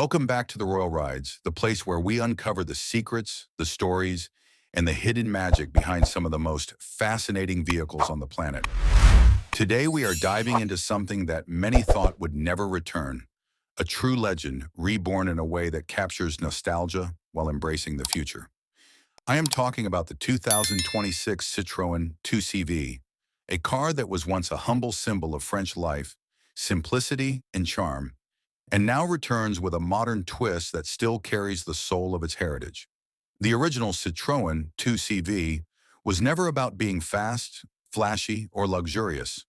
Welcome back to the Royal Rides, the place where we uncover the secrets, the stories, and the hidden magic behind some of the most fascinating vehicles on the planet. Today we are diving into something that many thought would never return, a true legend reborn in a way that captures nostalgia while embracing the future. I am talking about the 2026 Citroën 2CV, a car that was once a humble symbol of French life, simplicity, and charm, and now returns with a modern twist that still carries the soul of its heritage. The original Citroën 2CV was never about being fast, flashy, or luxurious.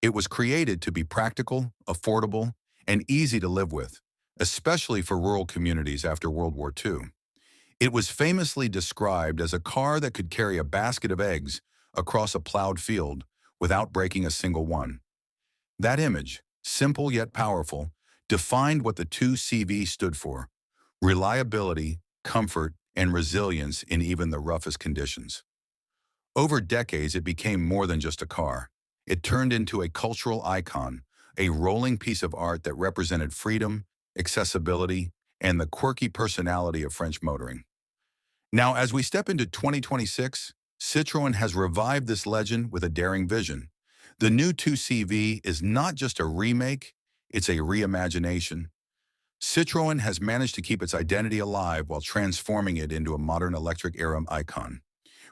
It was created to be practical, affordable, and easy to live with, especially for rural communities after World War II. It was famously described as a car that could carry a basket of eggs across a plowed field without breaking a single one. That image, simple yet powerful, defined what the 2CV stood for: reliability, comfort, and resilience in even the roughest conditions. Over decades, it became more than just a car. It turned into a cultural icon, a rolling piece of art that represented freedom, accessibility, and the quirky personality of French motoring. Now, as we step into 2026, Citroën has revived this legend with a daring vision. The new 2CV is not just a remake, it's a reimagination. Citroën has managed to keep its identity alive while transforming it into a modern electric era icon.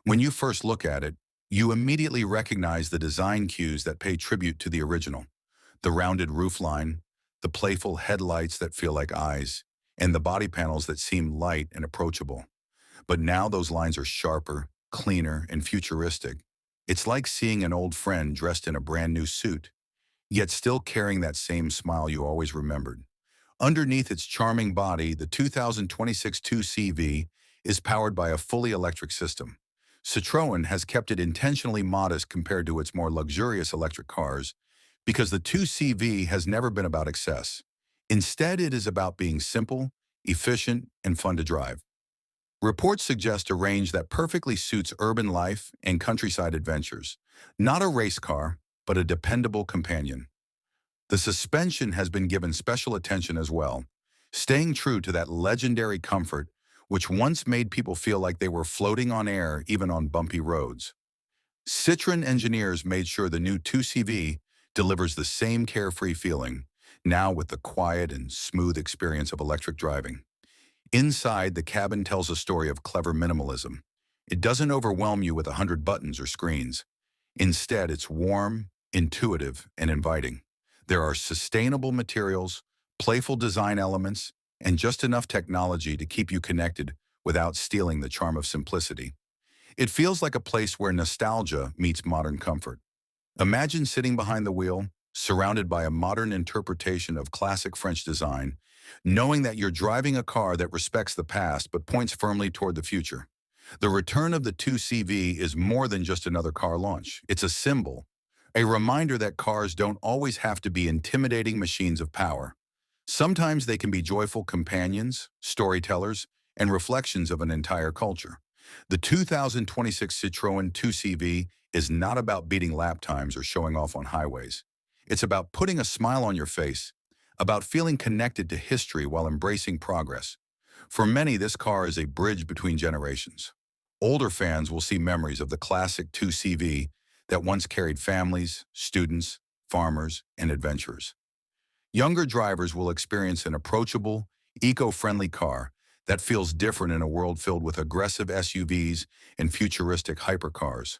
When you first look at it, you immediately recognize the design cues that pay tribute to the original. The rounded roofline, the playful headlights that feel like eyes, and the body panels that seem light and approachable. But now those lines are sharper, cleaner, and futuristic. It's like seeing an old friend dressed in a brand new suit, yet still carrying that same smile you always remembered. Underneath its charming body, the 2026 2CV is powered by a fully electric system. Citroën has kept it intentionally modest compared to its more luxurious electric cars because the 2CV has never been about excess. Instead, it is about being simple, efficient, and fun to drive. Reports suggest a range that perfectly suits urban life and countryside adventures. Not a race car, but a dependable companion. The suspension has been given special attention as well, staying true to that legendary comfort which once made people feel like they were floating on air even on bumpy roads. Citroën engineers made sure the new 2CV delivers the same carefree feeling, now with the quiet and smooth experience of electric driving. Inside, the cabin tells a story of clever minimalism. It doesn't overwhelm you with 100 buttons or screens. Instead, it's warm, intuitive, and inviting. There are sustainable materials, playful design elements, and just enough technology to keep you connected without stealing the charm of simplicity. It feels like a place where nostalgia meets modern comfort. Imagine sitting behind the wheel, surrounded by a modern interpretation of classic French design, knowing that you're driving a car that respects the past but points firmly toward the future. The return of the 2CV is more than just another car launch. It's a symbol, a reminder that cars don't always have to be intimidating machines of power. Sometimes they can be joyful companions, storytellers, and reflections of an entire culture. The 2026 Citroën 2CV is not about beating lap times or showing off on highways. It's about putting a smile on your face, about feeling connected to history while embracing progress. For many, this car is a bridge between generations. Older fans will see memories of the classic 2CV that once carried families, students, farmers, and adventurers. Younger drivers will experience an approachable, eco-friendly car that feels different in a world filled with aggressive SUVs and futuristic hypercars.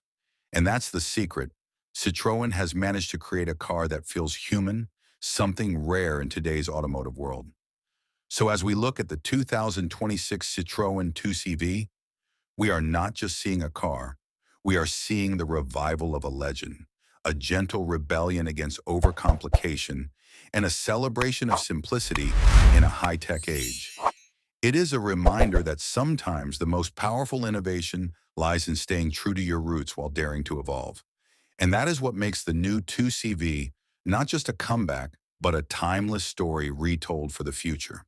And that's the secret. Citroën has managed to create a car that feels human, something rare in today's automotive world. So as we look at the 2026 Citroën 2CV, we are not just seeing a car, we are seeing the revival of a legend, a gentle rebellion against overcomplication, and a celebration of simplicity in a high-tech age. It is a reminder that sometimes the most powerful innovation lies in staying true to your roots while daring to evolve. And that is what makes the new 2CV not just a comeback, but a timeless story retold for the future.